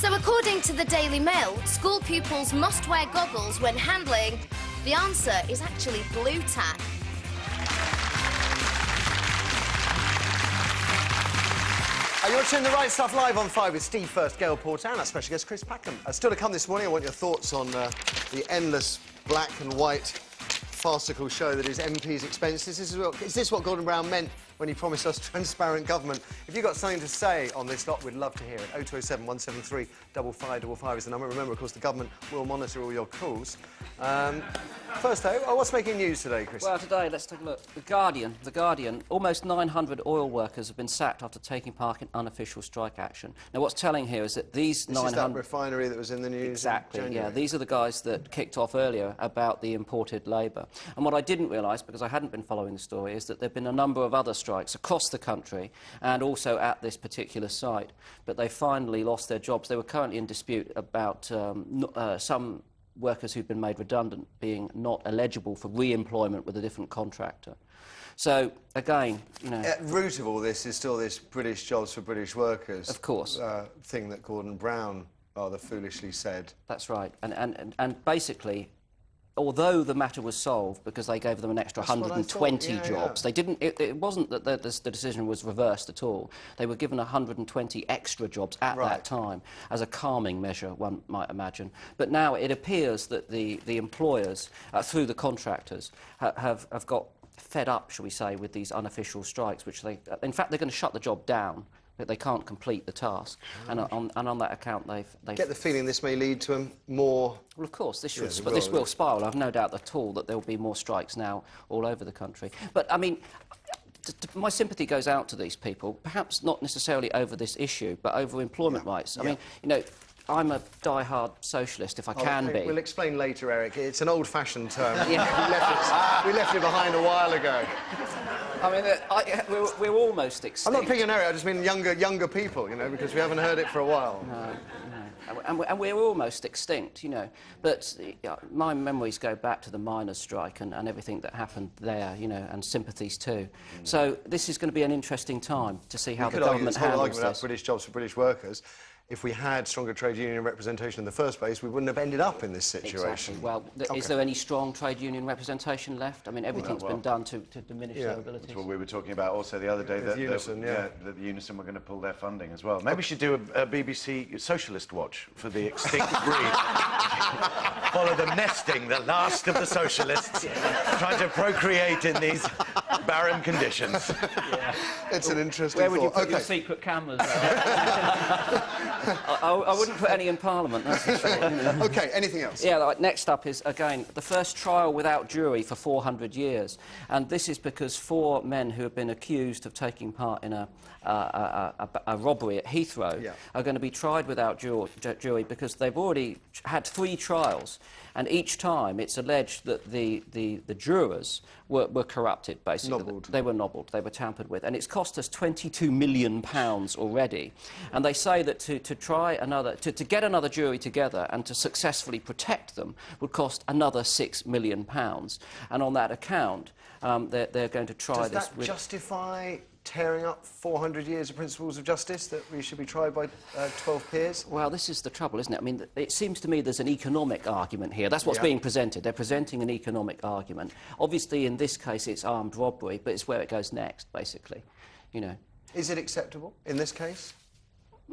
So according to the Daily Mail, school pupils must wear goggles when handling. The answer is actually blue tack. You're watching The Right Stuff live on 5 with Steve First, Gail Porter and our special guest Chris Packham. Still to come this morning, I want your thoughts on the endless black and white farcical show that is MP's expenses. Is this what Gordon Brown meant when he promised us transparent government? If you've got something to say on this lot, we'd love to hear it. 0207 173 5555 is the number. Remember, of course, the government will monitor all your calls. First, though, what's making news today, Chris? Well, today, let's take a look. The Guardian, almost 900 oil workers have been sacked after taking part in unofficial strike action. Now, what's telling here is that these 900... This is that refinery that was in the news Exactly, in January. yeah. These are the guys that kicked off earlier about the imported labour. And what I didn't realise, because I hadn't been following the story, is that there have been a number of other strikes across the country and also at this particular site. But they finally lost their jobs. They were currently in dispute about some workers who've been made redundant being not eligible for re-employment with a different contractor. So, again, you know... At root of all this is still this British jobs for British workers... Of course. ...thing that Gordon Brown rather foolishly said. That's right. And basically, although the matter was solved because they gave them an extra 120 jobs, they didn't... It wasn't that the decision was reversed at all. They were given 120 extra jobs at that time as a calming measure, one might imagine. But now it appears that the employers, through the contractors, have got fed up, shall we say, with these unofficial strikes, which they... In fact, they're going to shut the job down. They can't complete the task, and on that account, they've... Get the feeling this may lead to more... Well, of course, this will spiral. I've no doubt at all that there will be more strikes now all over the country. But, I mean, my sympathy goes out to these people, perhaps not necessarily over this issue, but over employment rights. I mean, you know, I'm a die-hard socialist, if I can be. We'll explain later, Eric. It's an old-fashioned term. we left it behind a while ago. I mean, we're almost extinct. I'm not picking on Eric, I just mean younger people, you know, because we haven't heard it for a while. No. And we're almost extinct, you know. But my memories go back to the miners' strike and everything that happened there, you know, and sympathies too. So this is going to be an interesting time to see how the government handles this. About British jobs for British workers. If we had stronger trade union representation in the first place, we wouldn't have ended up in this situation. Exactly. Well, is there any strong trade union representation left? I mean, everything's been done to diminish their abilities. That's what we were talking about also the other day, that Unison, that Unison were going to pull their funding as well. Maybe we should do a BBC Socialist Watch for the extinct breed. Follow them nesting, the last of the socialists, trying to procreate in these barren conditions. It's an interesting Where would you put your secret cameras? I wouldn't put any in Parliament, that's for sure. OK, anything else? Yeah, next up is, again, the first trial without jury for 400 years. And this is because 4 men who have been accused of taking part in a robbery at Heathrow are going to be tried without jury because they've already had 3 trials. And each time it's alleged that the jurors were corrupted, basically. Nobbled. They were nobbled, they were tampered with. And it's cost us £22 million already. And they say that to get another jury together and to successfully protect them would cost another £6 million. And on that account, they're going to try this... Does that justify tearing up 400 years of principles of justice, that we should be tried by 12 peers? Well, this is the trouble, isn't it? I mean, it seems to me there's an economic argument here. That's what's being presented. They're presenting an economic argument. Obviously, in this case, it's armed robbery, but it's where it goes next, basically, you know. Is it acceptable in this case?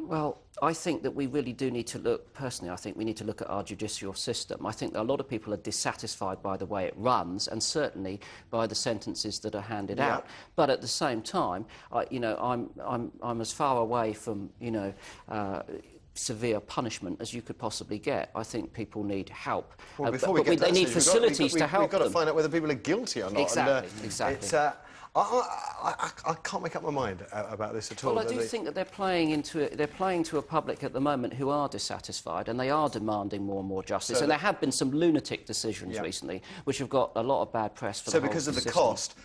Well, I think that we really do need to look, personally, I think we need to look at our judicial system. I think that a lot of people are dissatisfied by the way it runs and certainly by the sentences that are handed out. But at the same time, you know, I'm as far away from, you know, severe punishment as you could possibly get. I think people need help. Well, they need facilities to help them. We've got to find out whether people are guilty or not. Exactly, exactly. I can't make up my mind about this at all. Well, I do think that they're playing to a public at the moment who are dissatisfied and they are demanding more and more justice. And there have been some lunatic decisions recently which have got a lot of bad press for the whole system. So because of the cost,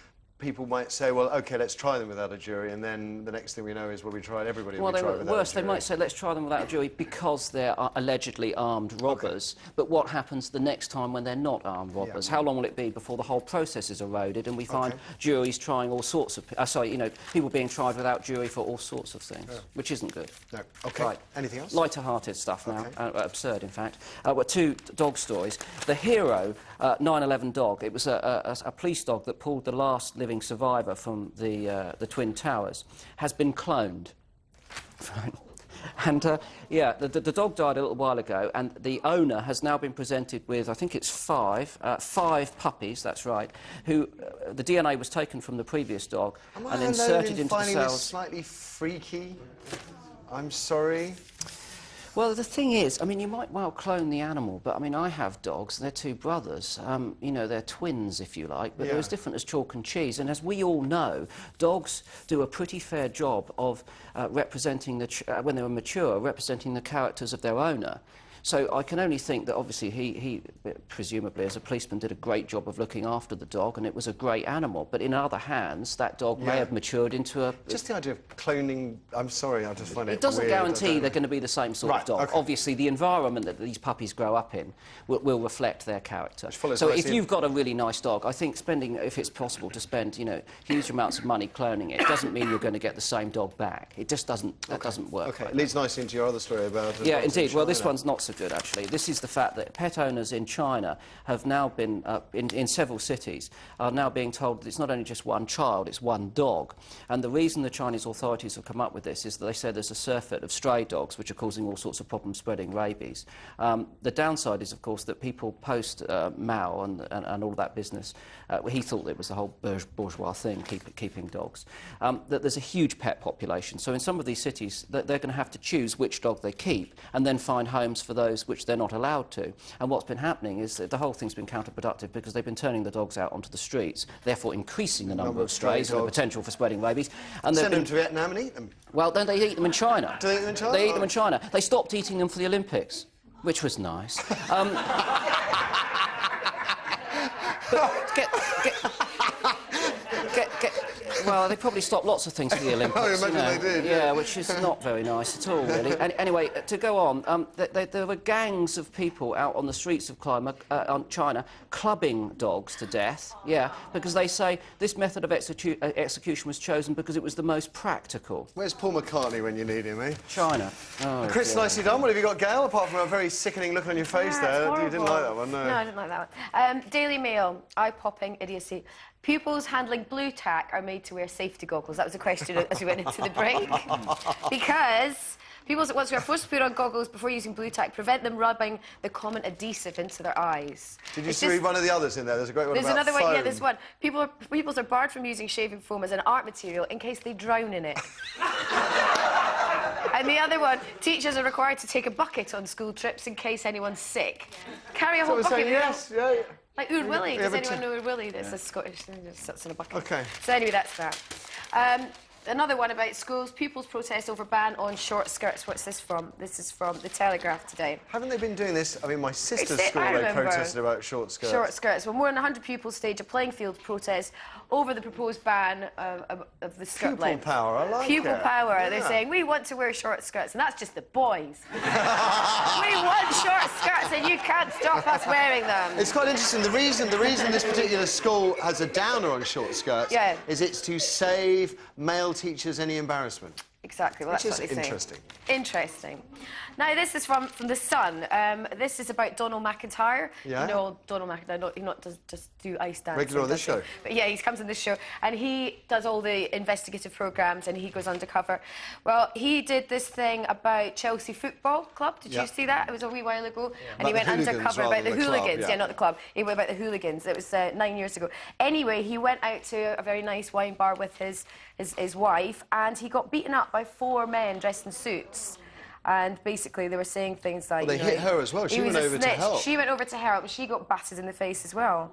people might say, well, OK, let's try them without a jury, and then the next thing we know is, well, we tried everybody. Well, we tried without worse, a jury. they might say, let's try them without a jury because they're allegedly armed robbers. Okay. But what happens the next time when they're not armed robbers? How long will it be before the whole process is eroded and we find juries trying all sorts of... people being tried without jury for all sorts of things, which isn't good. No. OK. Right. Anything else? Lighter-hearted stuff now. Absurd, in fact. Well, 2 dog stories. The hero 9/11 dog. It was a police dog that pulled the last living survivor from the Twin Towers. Has been cloned. And, the dog died a little while ago, and the owner has now been presented with, I think it's 5 puppies, that's right, who the DNA was taken from the previous dog and inserted into the cells. This slightly freaky? I'm sorry. Well, the thing is, I mean, you might well clone the animal, but, I mean, I have dogs, and they're 2 brothers. You know, they're twins, if you like, but they're as different as chalk and cheese. And as we all know, dogs do a pretty fair job of representing, when they were mature, representing the characters of their owner. So I can only think that, obviously, he presumably, as a policeman, did a great job of looking after the dog, and it was a great animal. But in other hands, that dog may have matured into a... Just the idea of cloning... I'm sorry, I just find it It doesn't weird, guarantee they're going to be the same sort of dog. Obviously, the environment that these puppies grow up in will reflect their character. So if you've got a really nice dog, I think if it's possible to spend, you know, huge amounts of money cloning it, doesn't mean you're going to get the same dog back. It just doesn't... That doesn't work. OK, like it leads nicely into your other story about... Yeah, indeed. Well, this one's not so good, actually. This is the fact that pet owners in China have now been, in several cities, are now being told that it's not only just one child, it's one dog. And the reason the Chinese authorities have come up with this is that they say there's a surfeit of stray dogs which are causing all sorts of problems spreading rabies. The downside is, of course, that people post Mao and all that business. He thought it was the whole bourgeois thing, keeping dogs. That there's a huge pet population. So in some of these cities, they're going to have to choose which dog they keep and then find homes for those which they're not allowed to. And what's been happening is that the whole thing's been counterproductive because they've been turning the dogs out onto the streets, therefore increasing the number of strays and the potential for spreading rabies. And send them to Vietnam and eat them. Well, then they eat them in China. Do they eat them in China? They eat them in China. They stopped eating them for the Olympics, which was nice. Well, they probably stopped lots of things for the Olympics. I imagine they did. Yeah, which is not very nice at all, really. Anyway, to go on, there were gangs of people out on the streets of China clubbing dogs to death, because they say this method of execution was chosen because it was the most practical. Where's Paul McCartney when you need him, eh? China. Oh, Chris, nicely done. What have you got, Gail, apart from a very sickening look on your face there? You didn't like that one, no? No, I didn't like that one. Daily Mail, eye-popping idiocy. Pupils handling blue tack are made to wear safety goggles. That was a question as we went into the break. Because pupils at once are forced to put on goggles before using blue tack, prevent them rubbing the common adhesive into their eyes. Did you read one of the others in there? There's a great one about another foam. one, there's one. Pupils are barred from using shaving foam as an art material in case they drown in it. And the other one, teachers are required to take a bucket on school trips in case anyone's sick. Carry a whole bucket. Yes, yeah. Like Ur Willie. Does anyone know Ur Willie? That's a Scottish thing that sits in a bucket. OK. So anyway, that's that. Another one about schools. Pupils protest over ban on short skirts. What's this from? This is from The Telegraph today. Haven't they been doing this? I mean, my sister's school, they protested about short skirts. Short skirts. Well, more than 100 pupils staged a playing field protest over the proposed ban of the skirt length. Pupil power, I like it. Pupil power. Yeah. They're saying, we want to wear short skirts, and that's just the boys. We want short skirts, and you can't stop us wearing them. It's quite interesting. The reason this particular school has a downer on short skirts is it's to save male teachers any embarrassment. Exactly. Well, that's what they say. Interesting. Interesting. Now, this is from The Sun. This is about Donald McIntyre. Yeah. You know Donald McIntyre, he not just do ice dancing. Regular on this show. But yeah, he comes on this show, and he does all the investigative programmes, and he goes undercover. Well, he did this thing about Chelsea Football Club. Did you see that? It was a wee while ago. Yeah. And he went undercover about the hooligans. Yeah, not the club. He went about the hooligans. It was 9 years ago. Anyway, he went out to a very nice wine bar with his wife, and he got beaten up by 4 men dressed in suits. And basically, they were saying things like... Well, they hit her as well. She went over to help. She went over to help, and she got battered in the face as well.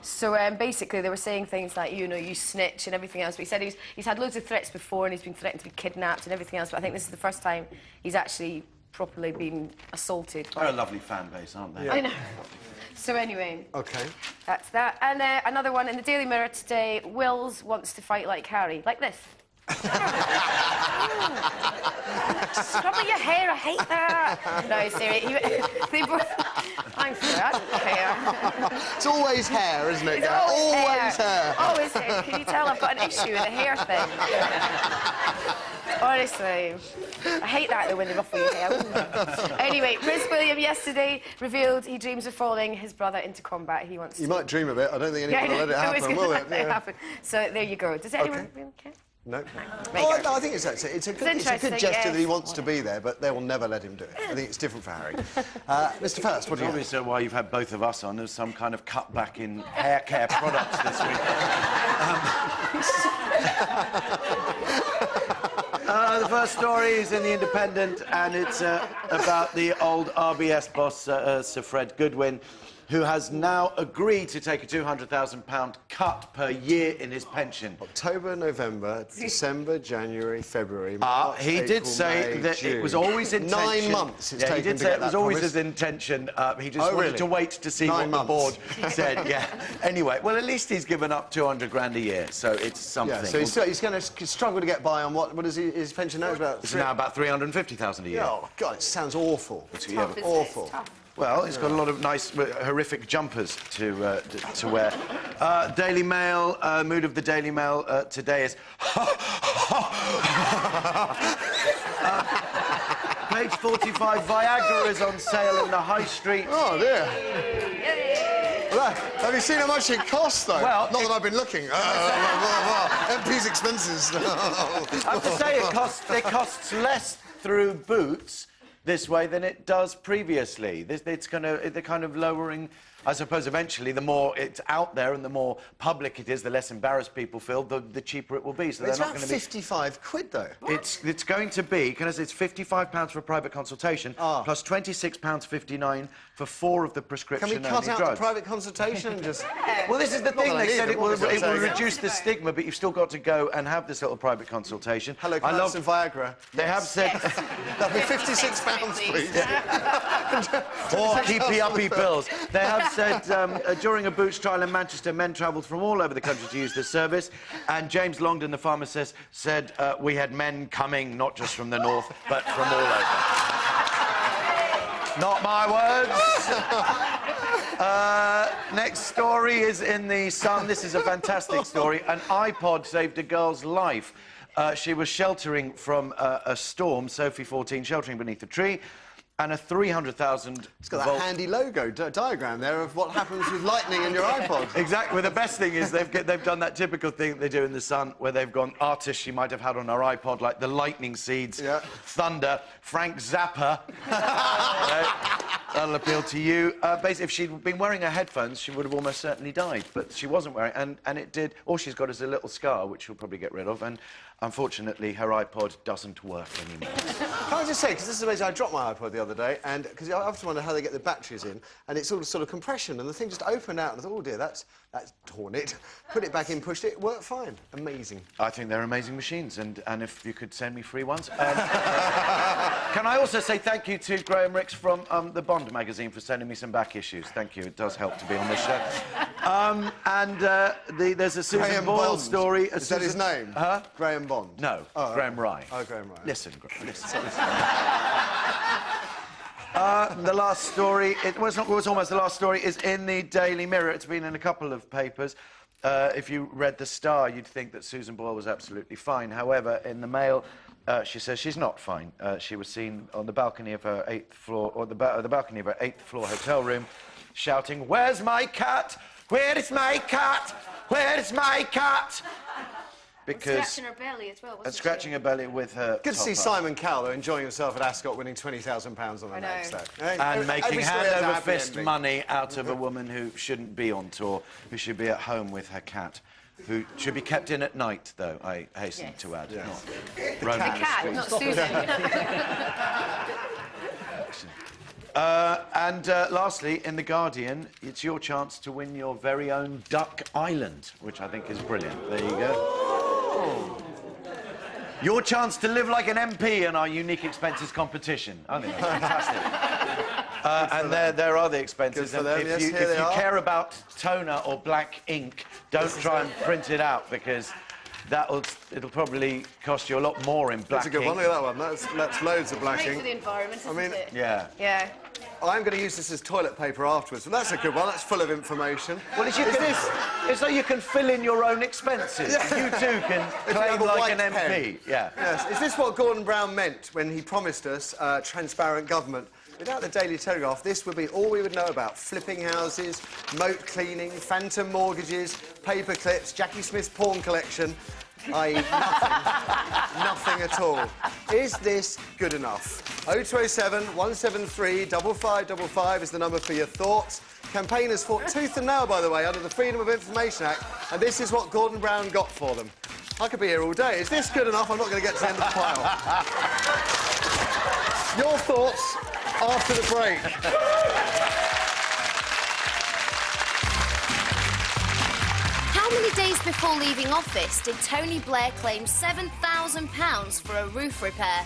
So basically, they were saying things like, you know, you snitch and everything else. But he said he's had loads of threats before, and he's been threatened to be kidnapped and everything else. But I think this is the first time he's actually properly been assaulted. They're a lovely fan base, aren't they? I know. So anyway. OK. That's that. And another one in the Daily Mirror today, Wills wants to fight like Harry. Like this. Scrub at your hair, I hate that. No, seriously. They both... I'm sorry, I don't care. It's always hair, isn't it? It's always hair. Always hair. Can you tell I've got an issue with the hair thing? Honestly. I hate that, though, when they ruffle your hair. Anyway, Prince William yesterday revealed he dreams of following his brother into combat. He wants to... You might dream of it. I don't think anyone will let it happen, will it? Yeah. Happen. So there you go. Does anyone care? No. Oh, no, I think it's a good gesture that he wants to be there, but they will never let him do it. I think it's different for Harry. Mr. First, what do you think? It's obvious why you've had both of us on. There's some kind of cutback in hair care products this week. The first story is in The Independent, and it's about the old RBS boss, Sir Fred Goodwin, who has now agreed to take a £200,000 cut per year in his pension. October, November, December, January, February, March, he did say May, that June. it was always intention... 9 months it's taken he did to say get it was that always promise. his intention. He just wanted to wait to see 9 what months. the board said, yeah. Anyway, well, at least he's given up 200 grand a year, so it's something. Yeah, so he's going to struggle to get by on what is his pension now? It's now about 350,000 a year. Oh, God, it sounds awful. It's tough, isn't it? Awful. It's tough. Well, it's got a lot of nice, horrific jumpers to wear. Daily Mail, mood of the Daily Mail today is... Page 45, Viagra is on sale in the High Street. Oh, dear. Well, have you seen how much it costs, though? Well, not that I've been looking. MP's expenses. I have to say, it costs less through Boots this way than it does previously. They're kind of lowering... I suppose eventually the more it's out there and the more public it is, the less embarrassed people feel, the cheaper it will be. So It's they're not about going to be... 55 quid, though. It's going to be, can I say, it's £55 for a private consultation, plus £26.59 for 4 of the prescription-only Can we cut out drugs. the private consultation and just... Well, this is the thing. They said it will So- reduce the stigma, but you've still got to go and have this little private consultation. Hello, can I have some Viagra? They have said... That'll be £56, please. Or keepy-uppy pills. They have said during a Boots trial in Manchester, men travelled from all over the country to use this service, and James Longdon, the pharmacist, said we had men coming not just from the north, but from all over. Not my words. Next story is in The Sun. This is a fantastic story. An iPod saved a girl's life. She was sheltering from a storm, Sophie 14, sheltering beneath a tree, and a 300,000... It's got that handy logo diagram there of what happens with lightning in your iPod. Exactly. Well, the best thing is they've done that typical thing that they do in The Sun, where they've gone artists she might have had on her iPod, like the Lightning Seeds, Thunder, Frank Zappa. That'll appeal to you. Basically, if she'd been wearing her headphones, she would have almost certainly died, but she wasn't wearing... And it did... All she's got is a little scar, which she'll probably get rid of, and unfortunately, her iPod doesn't work anymore. Can I just say, because this is amazing, I dropped my iPod the other day, and because I often wonder how they get the batteries in, and it's all sort of compression, and the thing just opened out, and I thought, oh dear, that's torn it. Put it back in, pushed it, worked fine. Amazing. I think they're amazing machines, and if you could send me free ones. Can I also say thank you to Graham Ricks from the Bond magazine for sending me some back issues. Thank you, it does help to be on this show. There's a Susan Graham Boyle Bond. story. Is that his name? Huh? Graham Bond? No, Graham Rye. Oh, Graham Rye. Listen. The last story, it was almost the last story, is in the Daily Mirror. It's been in a couple of papers. If you read The Star, you'd think that Susan Boyle was absolutely fine. However, in the Mail, she says she's not fine. She was seen on the balcony of her 8th floor, or the balcony of her 8th floor hotel room, shouting, "Where's my cat? Where is my cat? Where is my cat?" Because... Scratching her belly as well, wasn't And scratching her belly with her Good to see top up. Simon Cowell enjoying himself at Ascot winning £20,000 on the next day. And making hand-over fist ending. money out of a woman who shouldn't be on tour, who should be at home with her cat, who should be kept in at night, though, I hasten to add. Not roaming The cat, not Susan. Lastly, in The Guardian, it's your chance to win your very own Duck Island, which I think is brilliant. There you go. Your chance to live like an MP in our unique expenses competition. I think that's fantastic. And there are the expenses. Good for them. If you care about toner or black ink, don't try and print it out, because it'll probably cost you a lot more in black ink. That's a good one. Look at that one. That's loads of black Great ink. for the environment, isn't it? Yeah. Yeah. I'm going to use this as toilet paper afterwards, but that's a good one. That's full of information. Well, it's like you can fill in your own expenses. Yeah. You too can claim like an MP. Yeah. Yes. Is this what Gordon Brown meant when he promised us transparent government? Without the Daily Telegraph, this would be all we would know about: flipping houses, moat cleaning, phantom mortgages, paper clips, Jackie Smith's porn collection, i.e. nothing. Nothing at all. Is this good enough? 0207 173 5555 is the number for your thoughts. Campaigners fought tooth and nail, by the way, under the Freedom of Information Act, and this is what Gordon Brown got for them. I could be here all day. Is this good enough? I'm not going to get to the end of the pile. Your thoughts after the break. How many days before leaving office did Tony Blair claim £7,000 for a roof repair?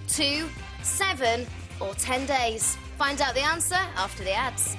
2, 7 or 10 days? Find out the answer after the ads.